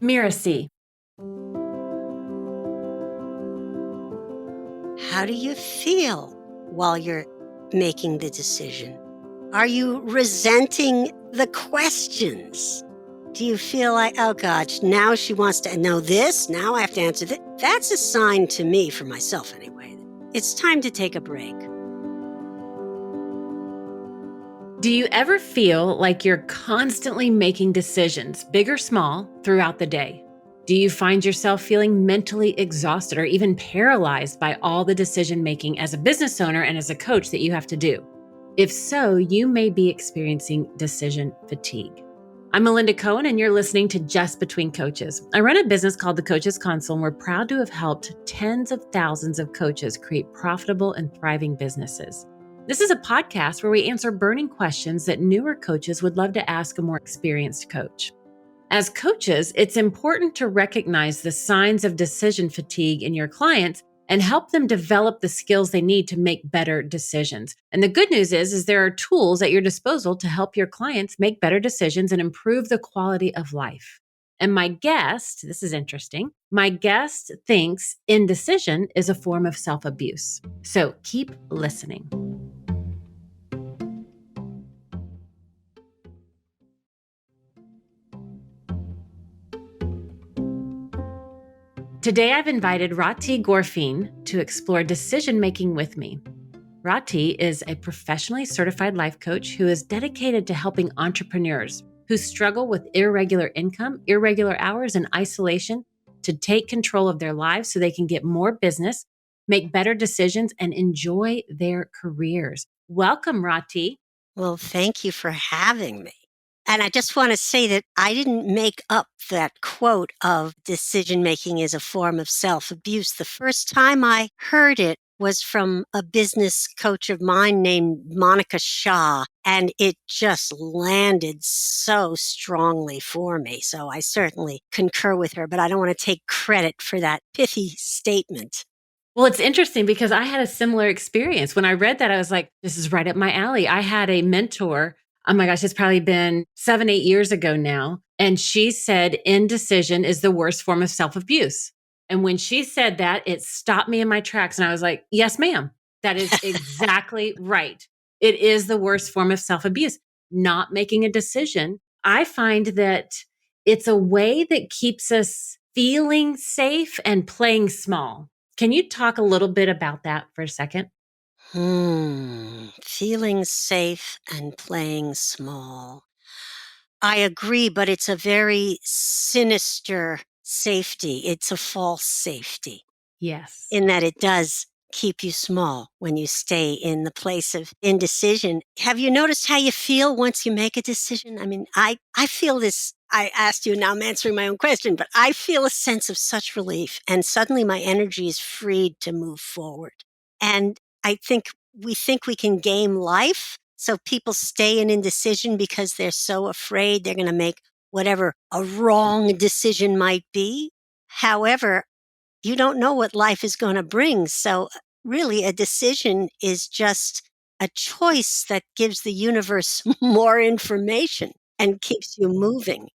Mirasee. How do you feel while you're making the decision? Are you resenting the questions? Do you feel like, oh gosh, now she wants to know this, now I have to answer that? That's a sign to me, for myself anyway. It's time to take a break. Do you ever feel like you're constantly making decisions, big or small, throughout the day? Do you find yourself feeling mentally exhausted or even paralyzed by all the decision making as a business owner and as a coach that you have to do? If so, you may be experiencing decision fatigue. I'm Melinda Cohan, and you're listening to Just Between Coaches. I run a business called The Coaches Console, and we're proud to have helped tens of thousands of coaches create profitable and thriving businesses. This is a podcast where we answer burning questions that newer coaches would love to ask a more experienced coach. As coaches, it's important to recognize the signs of decision fatigue in your clients and help them develop the skills they need to make better decisions. And the good news is there are tools at your disposal to help your clients make better decisions and improve the quality of life. And my guest, this is interesting, my guest thinks indecision is a form of self-abuse. So keep listening. Today, I've invited Rahti Gorfien to explore decision-making with me. Rahti is a professionally certified life coach who is dedicated to helping entrepreneurs who struggle with irregular income, irregular hours, and isolation to take control of their lives so they can get more business, make better decisions, and enjoy their careers. Welcome, Rahti. Well, thank you for having me. And I just want to say that I didn't make up that quote of decision making is a form of self-abuse. The first time I heard it was from a business coach of mine named Monica Shaw, and it just landed so strongly for me. So I certainly concur with her, but I don't want to take credit for that pithy statement. Well, it's interesting because I had a similar experience. When I read that, I was like, this is right up my alley. I had a mentor. Oh my gosh, it's probably been 7-8 years ago now. And she said, indecision is the worst form of self-abuse. And when she said that, it stopped me in my tracks. And I was like, yes, ma'am, that is exactly right. It is the worst form of self-abuse, not making a decision. I find that it's a way that keeps us feeling safe and playing small. Can you talk a little bit about that for a second? Feeling safe and playing small. I agree, but it's a very sinister safety. It's a false safety Yes. in that it does keep you small when you stay in the place of indecision. Have you noticed how you feel once you make a decision? I mean, I feel this. I asked you, now I'm answering my own question, but I feel a sense of such relief, and suddenly my energy is freed to move forward. And I think we can game life. So people stay in indecision because they're so afraid they're going to make whatever a wrong decision might be. However, you don't know what life is going to bring. So really a decision is just a choice that gives the universe more information and keeps you moving.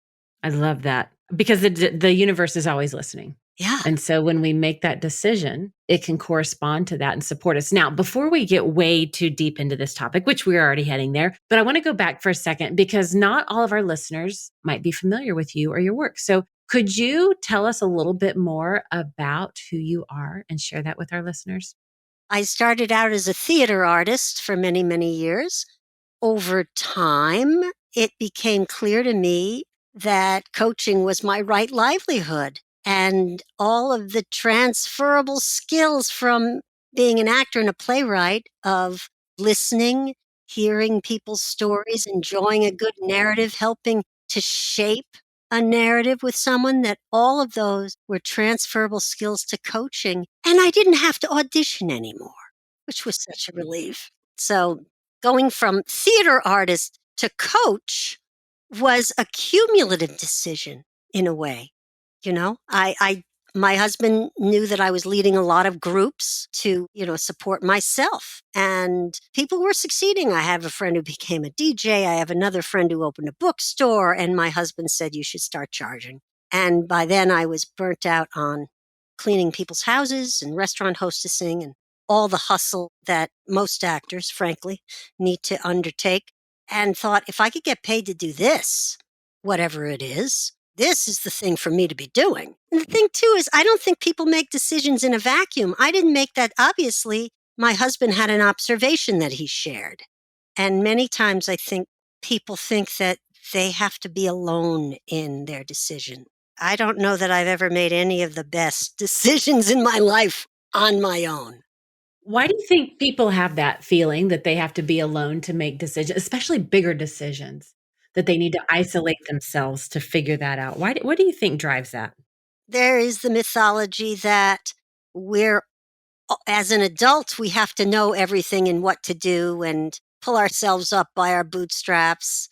I love that because the universe is always listening. Yeah. And so when we make that decision, it can correspond to that and support us. Now, before we get way too deep into this topic, which we're already heading there, but I want to go back for a second because not all of our listeners might be familiar with you or your work. So could you tell us a little bit more about who you are and share that with our listeners? I started out as a theater artist for many, many years. Over time, it became clear to me that coaching was my right livelihood. And all of the transferable skills from being an actor and a playwright of listening, hearing people's stories, enjoying a good narrative, helping to shape a narrative with someone, that all of those were transferable skills to coaching. And I didn't have to audition anymore, which was such a relief. So going from theater artist to coach was a cumulative decision in a way. You know, my husband knew that I was leading a lot of groups to, support myself, and people were succeeding. I have a friend who became a DJ. I have another friend who opened a bookstore, and my husband said, you should start charging. And by then I was burnt out on cleaning people's houses and restaurant hostessing and all the hustle that most actors, frankly, need to undertake, and thought, if I could get paid to do this, whatever it is, this is the thing for me to be doing. And the thing, too, is I don't think people make decisions in a vacuum. I didn't make that. Obviously, my husband had an observation that he shared. And many times I think people think that they have to be alone in their decision. I don't know that I've ever made any of the best decisions in my life on my own. Why do you think people have that feeling that they have to be alone to make decisions, especially bigger decisions, that they need to isolate themselves to figure that out? What do you think drives that? There is the mythology that we're, as an adult, we have to know everything and what to do and pull ourselves up by our bootstraps.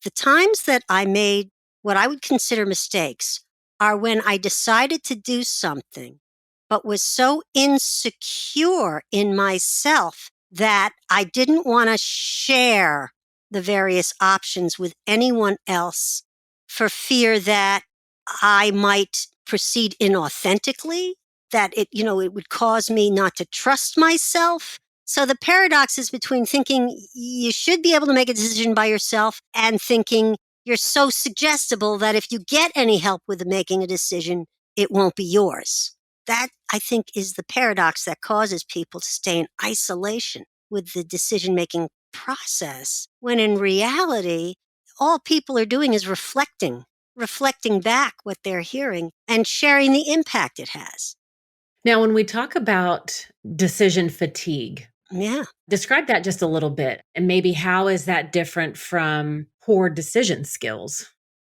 The times that I made what I would consider mistakes are when I decided to do something, but was so insecure in myself that I didn't want to share the various options with anyone else for fear that I might proceed inauthentically, that it would cause me not to trust myself. So the paradox is between thinking you should be able to make a decision by yourself and thinking you're so suggestible that if you get any help with making a decision, it won't be yours. That, I think, is the paradox that causes people to stay in isolation with the decision-making process, when in reality, all people are doing is reflecting back what they're hearing and sharing the impact it has. Now, when we talk about decision fatigue, Yeah, describe that just a little bit. And maybe how is that different from poor decision skills?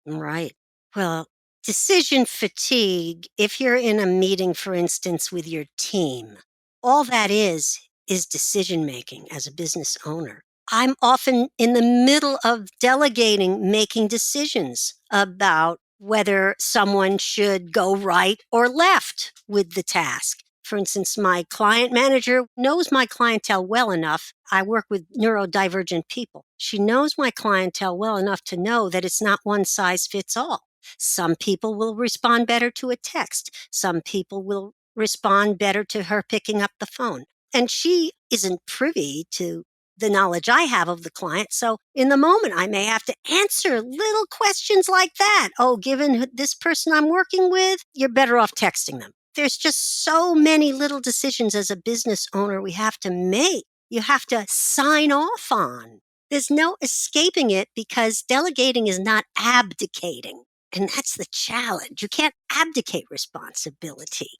right. Well, decision fatigue, if you're in a meeting, for instance, with your team, all that is decision making as a business owner. I'm often in the middle of delegating, making decisions about whether someone should go right or left with the task. For instance, my client manager knows my clientele well enough. I work with neurodivergent people. She knows my clientele well enough to know that it's not one size fits all. Some people will respond better to a text. Some people will respond better to her picking up the phone. And she isn't privy to the knowledge I have of the client. So in the moment, I may have to answer little questions like that. Oh, given this person I'm working with, you're better off texting them. There's just so many little decisions as a business owner we have to make. You have to sign off on. There's no escaping it because delegating is not abdicating. And that's the challenge. You can't abdicate responsibility,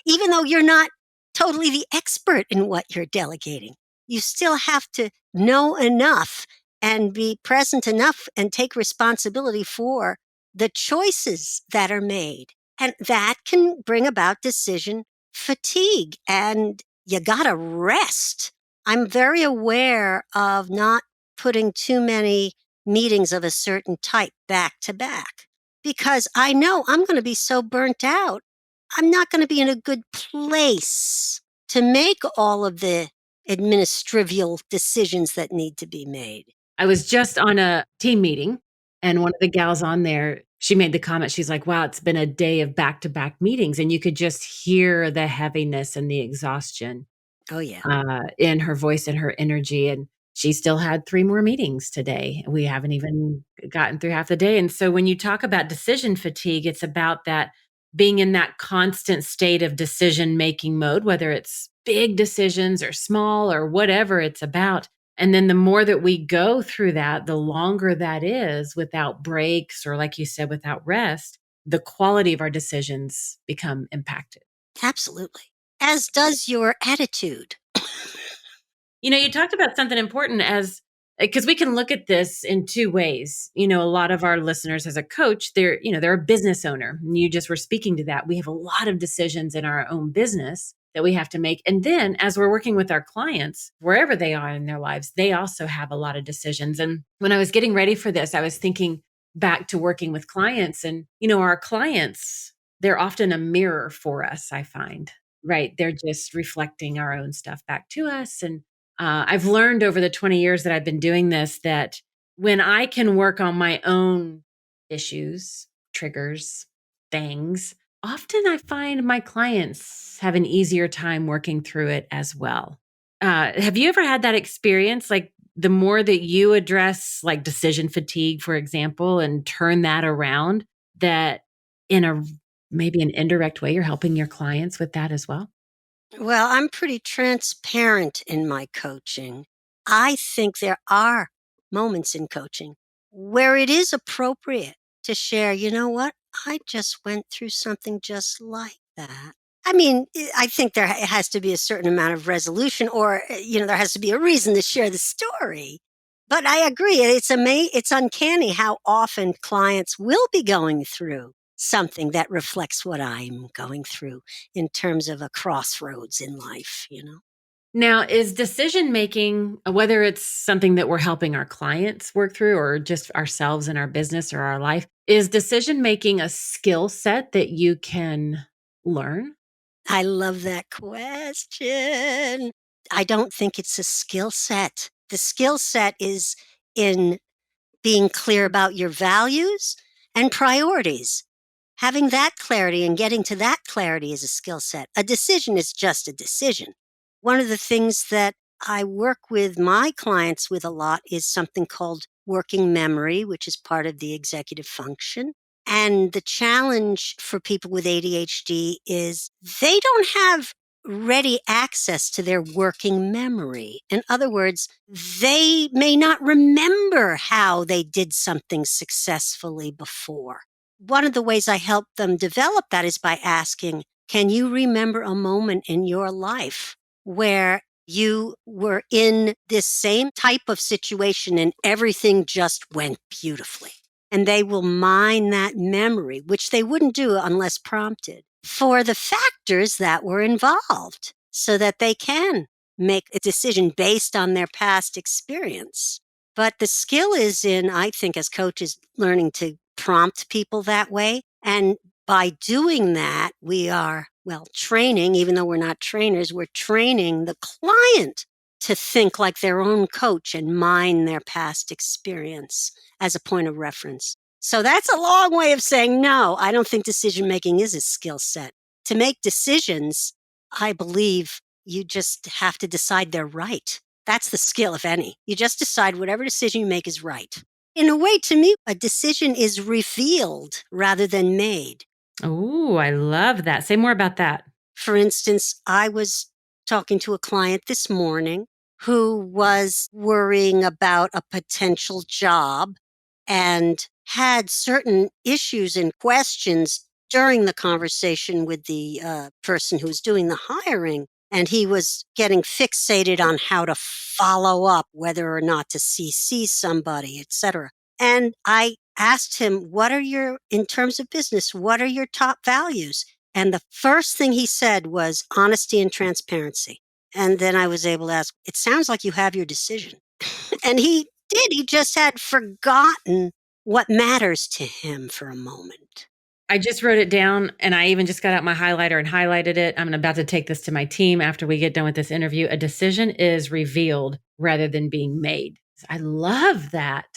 even though you're not totally the expert in what you're delegating. You still have to know enough and be present enough and take responsibility for the choices that are made. And that can bring about decision fatigue, and you gotta rest. I'm very aware of not putting too many meetings of a certain type back to back because I know I'm going to be so burnt out. I'm not going to be in a good place to make all of the administrival decisions that need to be made. I was just on a team meeting, and one of the gals on there, she made the comment. She's like, wow, it's been a day of back to back meetings. And you could just hear the heaviness and the exhaustion Oh, yeah. in her voice and her energy. And she still had 3 more meetings today. We haven't even gotten through half the day. And so when you talk about decision fatigue, it's about that being in that constant state of decision making mode, whether it's big decisions or small or whatever it's about. And then the more that we go through that, the longer that is without breaks or, like you said, without rest, the quality of our decisions become impacted. Absolutely. As does your attitude. You talked about something important as because we can look at this in 2 ways. A lot of our listeners as a coach, they're a business owner. And you just were speaking to that. We have a lot of decisions in our own business that we have to make. And then as we're working with our clients, wherever they are in their lives, they also have a lot of decisions. And when I was getting ready for this, I was thinking back to working with clients and, our clients, they're often a mirror for us, I find, right? They're just reflecting our own stuff back to us. And I've learned over the 20 years that I've been doing this that when I can work on my own issues, triggers, things, often I find my clients have an easier time working through it as well. Have you ever had that experience? Like the more that you address like decision fatigue, for example, and turn that around, that in a maybe an indirect way, you're helping your clients with that as well? Well, I'm pretty transparent in my coaching. I think there are moments in coaching where it is appropriate to share, you know what? I just went through something just like that. I mean, I think there has to be a certain amount of resolution or, there has to be a reason to share the story. But I agree. It's uncanny how often clients will be going through something that reflects what I'm going through in terms of a crossroads in life. Now, is decision making, whether it's something that we're helping our clients work through or just ourselves in our business or our life, is decision making a skill set that you can learn? I love that question. I don't think it's a skill set. The skill set is in being clear about your values and priorities. Having that clarity and getting to that clarity is a skill set. A decision is just a decision. One of the things that I work with my clients with a lot is something called working memory, which is part of the executive function. And the challenge for people with ADHD is they don't have ready access to their working memory. In other words, they may not remember how they did something successfully before. One of the ways I help them develop that is by asking, can you remember a moment in your life where you were in this same type of situation and everything just went beautifully? And they will mine that memory, which they wouldn't do unless prompted, for the factors that were involved so that they can make a decision based on their past experience. But the skill is in, I think, as coaches, learning to prompt people that way. And by doing that, we are, training, even though we're not trainers, we're training the client to think like their own coach and mine their past experience as a point of reference. So that's a long way of saying, no, I don't think decision making is a skill set. To make decisions, I believe you just have to decide they're right. That's the skill, if any. You just decide whatever decision you make is right. In a way, to me, a decision is revealed rather than made. Oh, I love that. Say more about that. For instance, I was talking to a client this morning who was worrying about a potential job and had certain issues and questions during the conversation with the person who was doing the hiring. And he was getting fixated on how to follow up, whether or not to CC somebody, etc. And I asked him, in terms of business, what are your top values? And the first thing he said was honesty and transparency. And then I was able to ask, it sounds like you have your decision. And he did. He just had forgotten what matters to him for a moment. I just wrote it down and I even just got out my highlighter and highlighted it. I'm about to take this to my team after we get done with this interview. A decision is revealed rather than being made. I love that.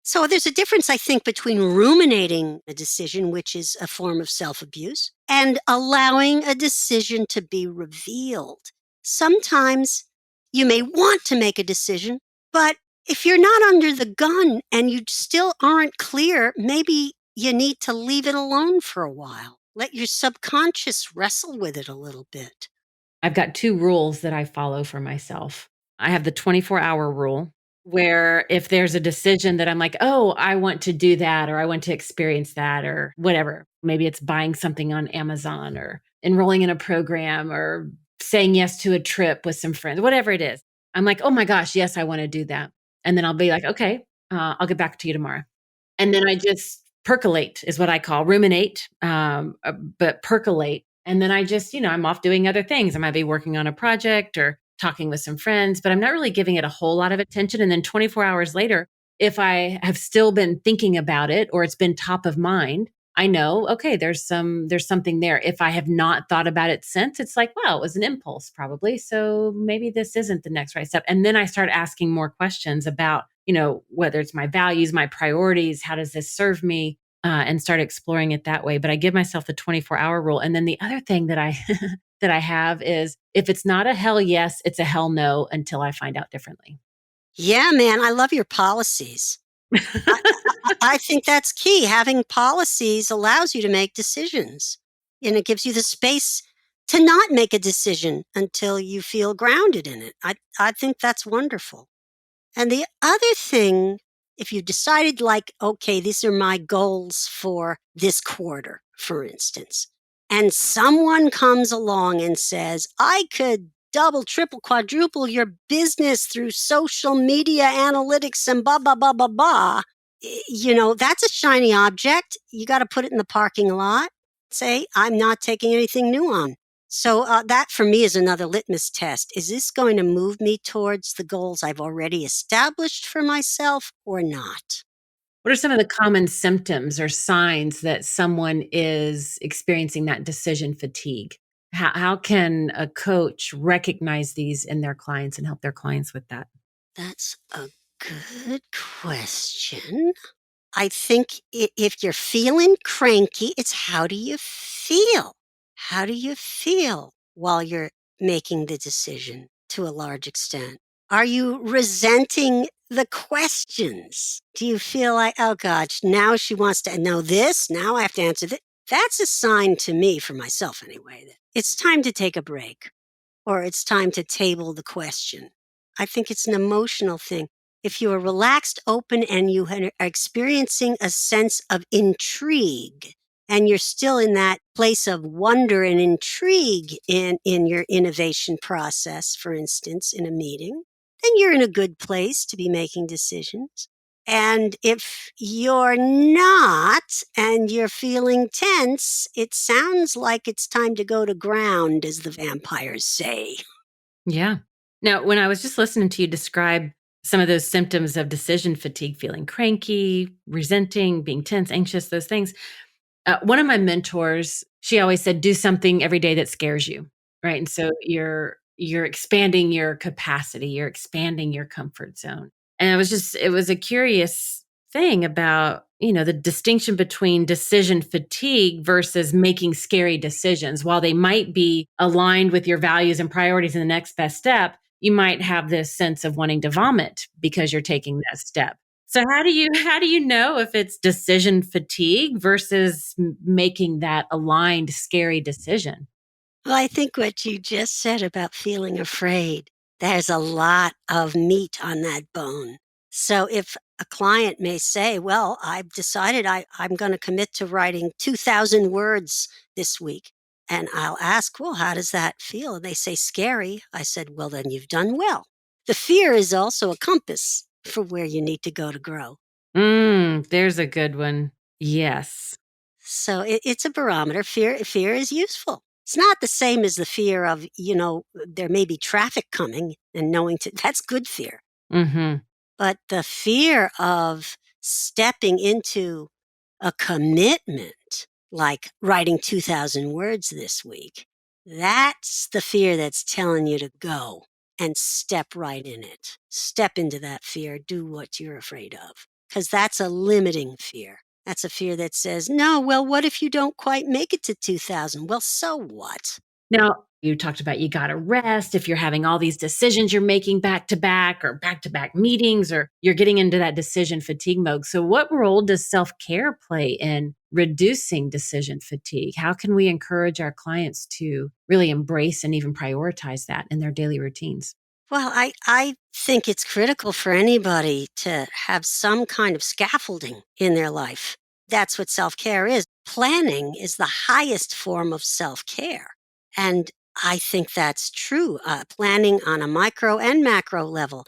So there's a difference, I think, between ruminating a decision, which is a form of self-abuse, and allowing a decision to be revealed. Sometimes you may want to make a decision, but if you're not under the gun and you still aren't clear, maybe you need to leave it alone for a while. Let your subconscious wrestle with it a little bit. I've got 2 rules that I follow for myself. I have the 24-hour rule, where if there's a decision that I'm like, "Oh, I want to do that," or "I want to experience that," or whatever. Maybe it's buying something on Amazon or enrolling in a program or saying yes to a trip with some friends, whatever it is. I'm like, "Oh my gosh, yes, I wanna do that." And then I'll be like, "Okay, I'll get back to you tomorrow." And then I just percolate is what I call ruminate, but percolate. And then I just, I'm off doing other things. I might be working on a project or talking with some friends, but I'm not really giving it a whole lot of attention. And then 24 hours later, if I have still been thinking about it or it's been top of mind, I know, okay, there's something there. If I have not thought about it since, it's like, well, it was an impulse probably. So maybe this isn't the next right step. And then I start asking more questions about, whether it's my values, my priorities, how does this serve me? and start exploring it that way. But I give myself the 24-hour rule. And then the other thing that I that I have is if it's not a hell yes, it's a hell no until I find out differently. Yeah, man, I love your policies. I think that's key. Having policies allows you to make decisions, and it gives you the space to not make a decision until you feel grounded in it. I think that's wonderful. And the other thing, if you decided, like, okay, these are my goals for this quarter, for instance, and someone comes along and says, I could double, triple, quadruple your business through social media analytics and blah, blah, blah, blah, blah. That's a shiny object. You got to put it in the parking lot. Say, I'm not taking anything new on. So that for me is another litmus test. Is this going to move me towards the goals I've already established for myself or not? What are some of the common symptoms or signs that someone is experiencing that decision fatigue? How can a coach recognize these in their clients and help their clients with that? That's a good question. I think if you're feeling cranky, it's how do you feel? How do you feel while you're making the decision to a large extent? Are you resenting the questions? Do you feel like, oh gosh, now she wants to know this, now I have to answer this? That's a sign to me, for myself anyway, that it's time to take a break or it's time to table the question. I think it's an emotional thing. If you are relaxed, open, and you are experiencing a sense of intrigue, and you're still in that place of wonder and intrigue in your innovation process, for instance, in a meeting, then you're in a good place to be making decisions. And if you're not and you're feeling tense, it sounds like it's time to go to ground, as the vampires say. Yeah. Now, when I was just listening to you describe some of those symptoms of decision fatigue, feeling cranky, resenting, being tense, anxious, those things, one of my mentors, she always said, do something every day that scares you. Right. And so you're expanding your capacity, you're expanding your comfort zone. And it was a curious thing about, the distinction between decision fatigue versus making scary decisions. While they might be aligned with your values and priorities in the next best step, you might have this sense of wanting to vomit because you're taking that step. So how do you know if it's decision fatigue versus making that aligned scary decision? Well, I think what you just said about feeling afraid, there's a lot of meat on that bone. So if a client may say, well, I've decided I'm going to commit to writing 2,000 words this week. And I'll ask, well, how does that feel? And they say, scary. I said, well, then you've done well. The fear is also a compass for where you need to go to grow. There's a good one. Yes. So it's a barometer. Fear is useful. It's not the same as the fear of, there may be traffic coming and knowing that's good fear. Mhm. But the fear of stepping into a commitment, like writing 2,000 words this week, that's the fear that's telling you to go and step right in it. Step into that fear, do what you're afraid of, because that's a limiting fear. That's a fear that says, no, well, what if you don't quite make it to 2,000? Well, so what? Now, you talked about you gotta rest if you're having all these decisions you're making back to back or back to back meetings, or you're getting into that decision fatigue mode. So, what role does self care play in reducing decision fatigue? How can we encourage our clients to really embrace and even prioritize that in their daily routines? Well, I think it's critical for anybody to have some kind of scaffolding in their life. That's what self care is. Planning is the highest form of self care. And I think that's true. Planning on a micro and macro level,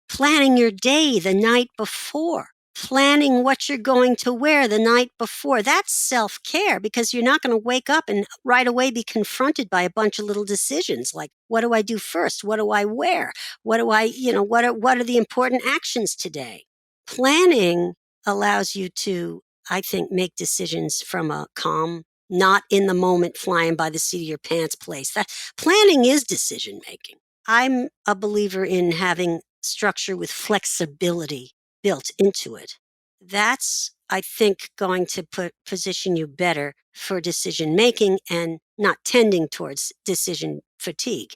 planning your day the night before, planning what you're going to wear the night before. That's self care because you're not going to wake up and right away be confronted by a bunch of little decisions like, what do I do first? What do I wear? What do I, what are the important actions today? Planning allows you to, I think, make decisions from a calm, not in the moment, flying by the seat of your pants place. That planning is decision making. I'm a believer in having structure with flexibility built into it. That's I think, going to position you better for decision making and not tending towards decision fatigue.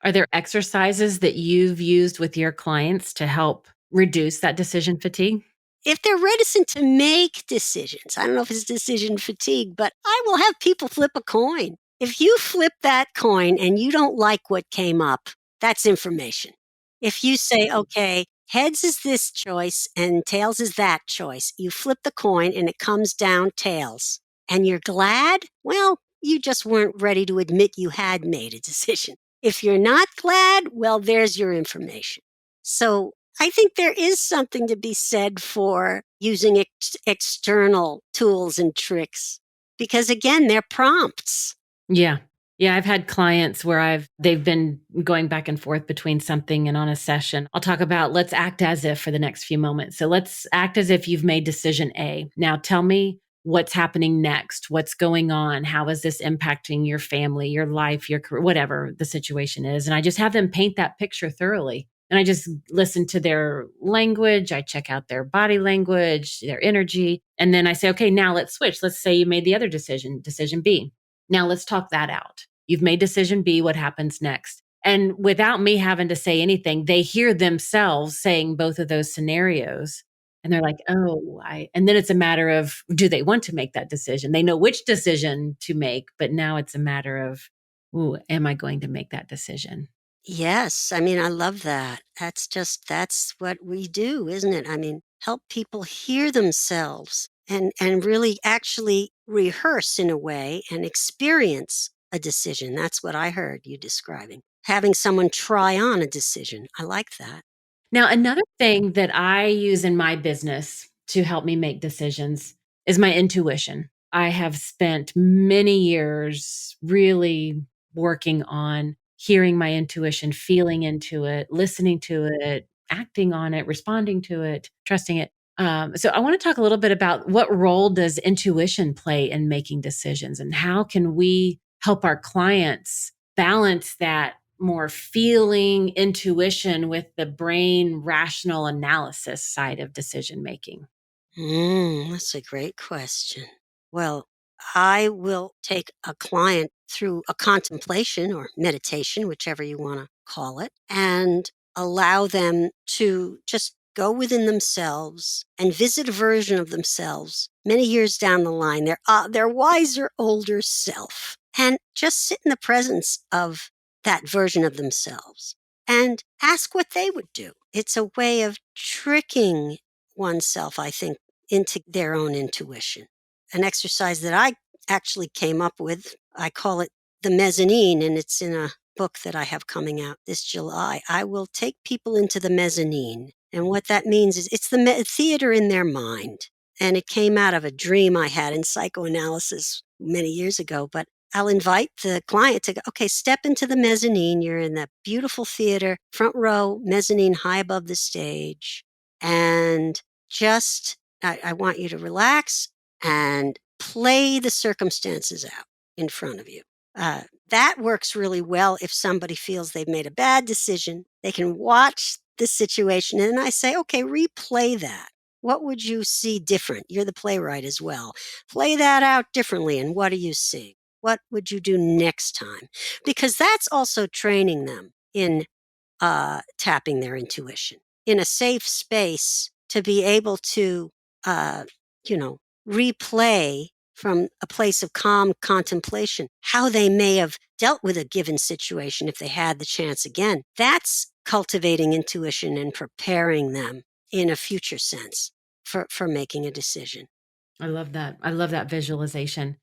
Are there exercises that you've used with your clients to help reduce that decision fatigue? If they're reticent to make decisions, I don't know if it's decision fatigue, but I will have people flip a coin. If you flip that coin and you don't like what came up, that's information. If you say, okay, heads is this choice and tails is that choice, you flip the coin and it comes down tails, and you're glad, well, you just weren't ready to admit you had made a decision. If you're not glad, well, there's your information. So I think there is something to be said for using external tools and tricks because, again, they're prompts. Yeah. Yeah, I've had clients where they've been going back and forth between something, and on a session, I'll talk about let's act as if for the next few moments. So let's act as if you've made decision A. Now tell me what's happening next. What's going on? How is this impacting your family, your life, your career, whatever the situation is? And I just have them paint that picture thoroughly. And I just listen to their language. I check out their body language, their energy. And then I say, okay, now let's switch. Let's say you made the other decision, decision B. Now let's talk that out. You've made decision B. What happens next? And without me having to say anything, they hear themselves saying both of those scenarios. And they're like, oh, and then it's a matter of, do they want to make that decision? They know which decision to make, but now it's a matter of, ooh, am I going to make that decision? Yes. I mean, I love that. That's what we do, isn't it? I mean, help people hear themselves and really actually rehearse in a way and experience a decision. That's what I heard you describing. Having someone try on a decision. I like that. Now, another thing that I use in my business to help me make decisions is my intuition. I have spent many years really working on hearing my intuition, feeling into it, listening to it, acting on it, responding to it, trusting it. So I want to talk a little bit about what role does intuition play in making decisions, and how can we help our clients balance that more feeling intuition with the brain rational analysis side of decision making? That's a great question. Well, I will take a client through a contemplation or meditation, whichever you want to call it, and allow them to just go within themselves and visit a version of themselves many years down the line, their wiser, older self, and just sit in the presence of that version of themselves and ask what they would do. It's a way of tricking oneself, I think, into their own intuition. An exercise that I actually came up with, I call it the mezzanine, and it's in a book that I have coming out this July. I will take people into the mezzanine. And what that means is it's the theater in their mind. And it came out of a dream I had in psychoanalysis many years ago. But I'll invite the client to go, okay, step into the mezzanine. You're in that beautiful theater, front row, mezzanine high above the stage. And just, I want you to relax and play the circumstances out in front of you. That works really well if somebody feels they've made a bad decision. They can watch the situation and I say, okay, replay that. What would you see different? You're the playwright as well. Play that out differently. And what do you see? What would you do next time? Because that's also training them in tapping their intuition in a safe space to be able to, uh, replay from a place of calm contemplation how they may have dealt with a given situation if they had the chance again. That's cultivating intuition and preparing them in a future sense for making a decision. I love that. I love that visualization.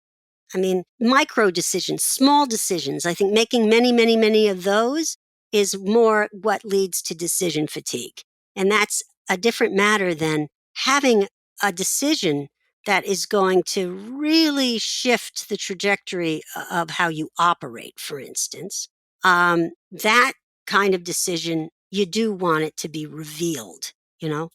I mean, micro decisions, small decisions. I think making many, many, many of those is more what leads to decision fatigue. And that's a different matter than having a decision that is going to really shift the trajectory of how you operate, for instance. That kind of decision, you do want it to be revealed, you know?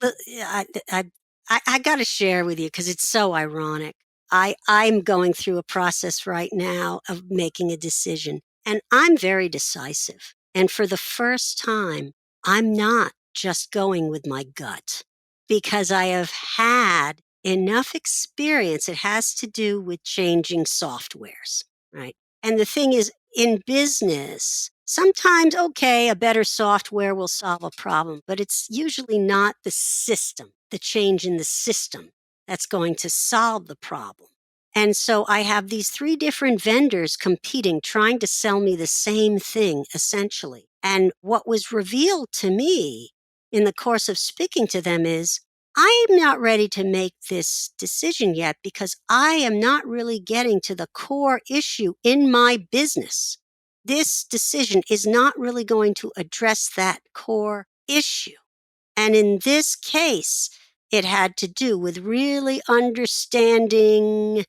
But I got to share with you because it's so ironic. I'm going through a process right now of making a decision, and I'm very decisive. And for the first time, I'm not just going with my gut. because I have had enough experience. It has to do with changing softwares, right? And the thing is, in business, sometimes, okay, a better software will solve a problem, but it's usually not the system, the change in the system that's going to solve the problem. And so I have these 3 different vendors competing, trying to sell me the same thing, essentially. And what was revealed to me in the course of speaking to them is, I am not ready to make this decision yet because I am not really getting to the core issue in my business. This decision is not really going to address that core issue. And in this case, it had to do with really understanding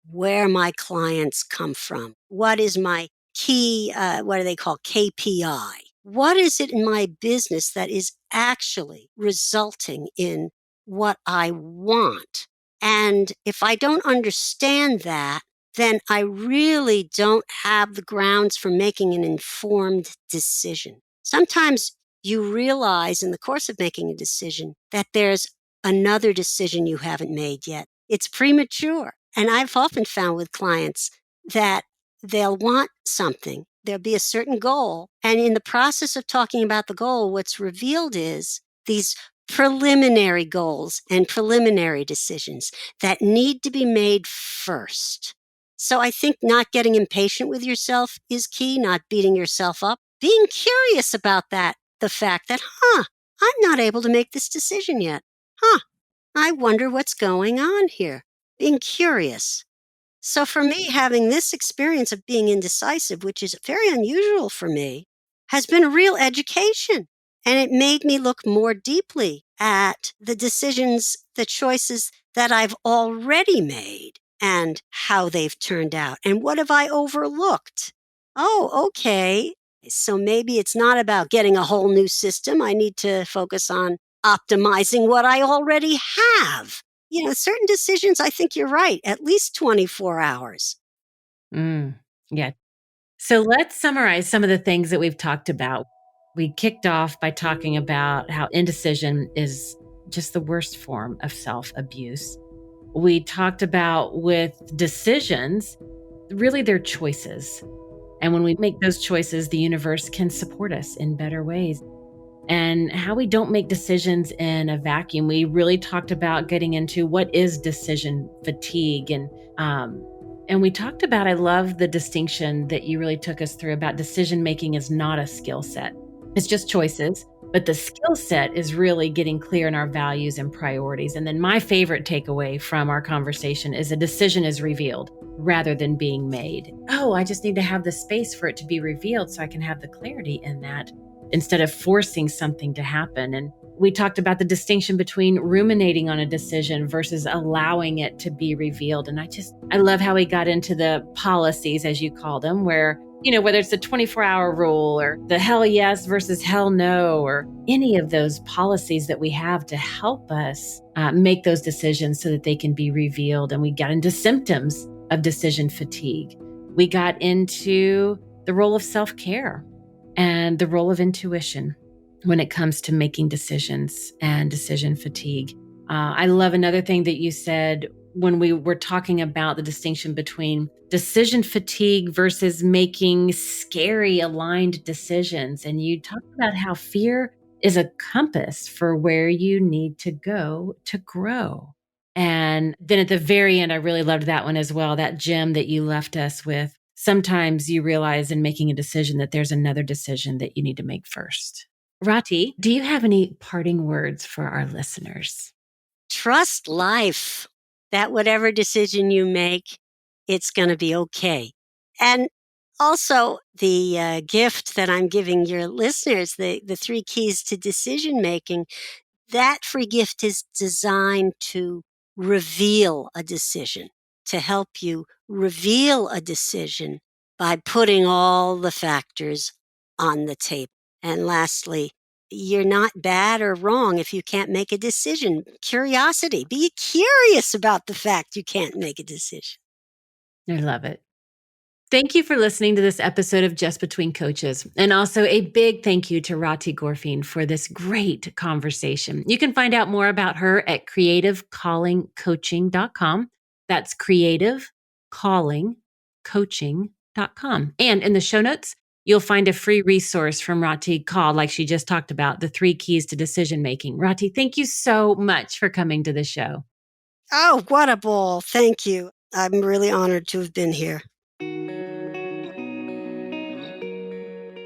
where my clients come from. What is my key, what do they call KPI? What is it in my business that is actually resulting in what I want? And if I don't understand that, then I really don't have the grounds for making an informed decision. Sometimes you realize in the course of making a decision that there's another decision you haven't made yet. It's premature. And I've often found with clients that they'll want something. There'll be a certain goal. And in the process of talking about the goal, what's revealed is these preliminary goals and preliminary decisions that need to be made first. So I think not getting impatient with yourself is key, not beating yourself up, being curious about that, the fact that, I'm not able to make this decision yet. I wonder what's going on here. Being curious. So for me, having this experience of being indecisive, which is very unusual for me, has been a real education. And it made me look more deeply at the decisions, the choices that I've already made and how they've turned out. And what have I overlooked? Oh, okay. So maybe it's not about getting a whole new system. I need to focus on optimizing what I already have. Certain decisions, I think you're right, at least 24 hours. Yeah. So let's summarize some of the things that we've talked about. We kicked off by talking about how indecision is just the worst form of self-abuse. We talked about with decisions, really they're choices. And when we make those choices, the universe can support us in better ways. And how we don't make decisions in a vacuum. We really talked about getting into what is decision fatigue. And we talked about, I love the distinction that you really took us through about decision making is not a skill set. It's just choices. But the skill set is really getting clear in our values and priorities. And then my favorite takeaway from our conversation is a decision is revealed rather than being made. Oh, I just need to have the space for it to be revealed so I can have the clarity in that instead of forcing something to happen. And we talked about the distinction between ruminating on a decision versus allowing it to be revealed. And I love how we got into the policies, as you call them, where, whether it's the 24-hour rule or the hell yes versus hell no, or any of those policies that we have to help us make those decisions so that they can be revealed. And we got into symptoms of decision fatigue. We got into the role of self-care and the role of intuition when it comes to making decisions and decision fatigue. I love another thing that you said when we were talking about the distinction between decision fatigue versus making scary aligned decisions. And you talked about how fear is a compass for where you need to go to grow. And then at the very end, I really loved that one as well, that gem that you left us with. Sometimes you realize in making a decision that there's another decision that you need to make first. Rahti, do you have any parting words for our listeners? Trust life, that whatever decision you make, it's going to be okay. And also the gift that I'm giving your listeners, the 3 keys to decision making, that free gift is designed to reveal a decision, to help you reveal a decision by putting all the factors on the table. And lastly, you're not bad or wrong if you can't make a decision. Curiosity. Be curious about the fact you can't make a decision. I love it. Thank you for listening to this episode of Just Between Coaches. And also a big thank you to Rahti Gorfien for this great conversation. You can find out more about her at creativecallingcoaching.com. That's creativecallingcoaching.com. And in the show notes, you'll find a free resource from Rahti called, like she just talked about, the 3 keys to decision making. Rahti, thank you so much for coming to the show. Oh, what a ball. Thank you. I'm really honored to have been here.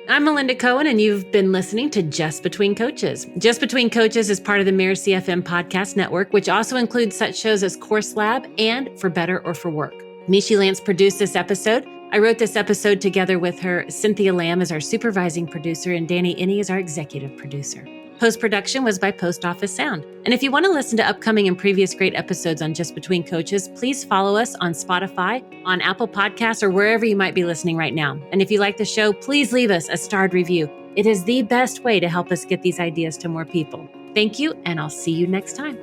I'm Melinda Cohan, and you've been listening to Just Between Coaches. Just Between Coaches is part of the Mirasee FM podcast network, which also includes such shows as Course Lab and For Better or For Work. Michi Lantz produced this episode. I wrote this episode together with her. Cynthia Lamb is our supervising producer, and Danny Inney is our executive producer. Post-production was by Post Office Sound. And if you want to listen to upcoming and previous great episodes on Just Between Coaches, please follow us on Spotify, on Apple Podcasts, or wherever you might be listening right now. And if you like the show, please leave us a starred review. It is the best way to help us get these ideas to more people. Thank you, and I'll see you next time.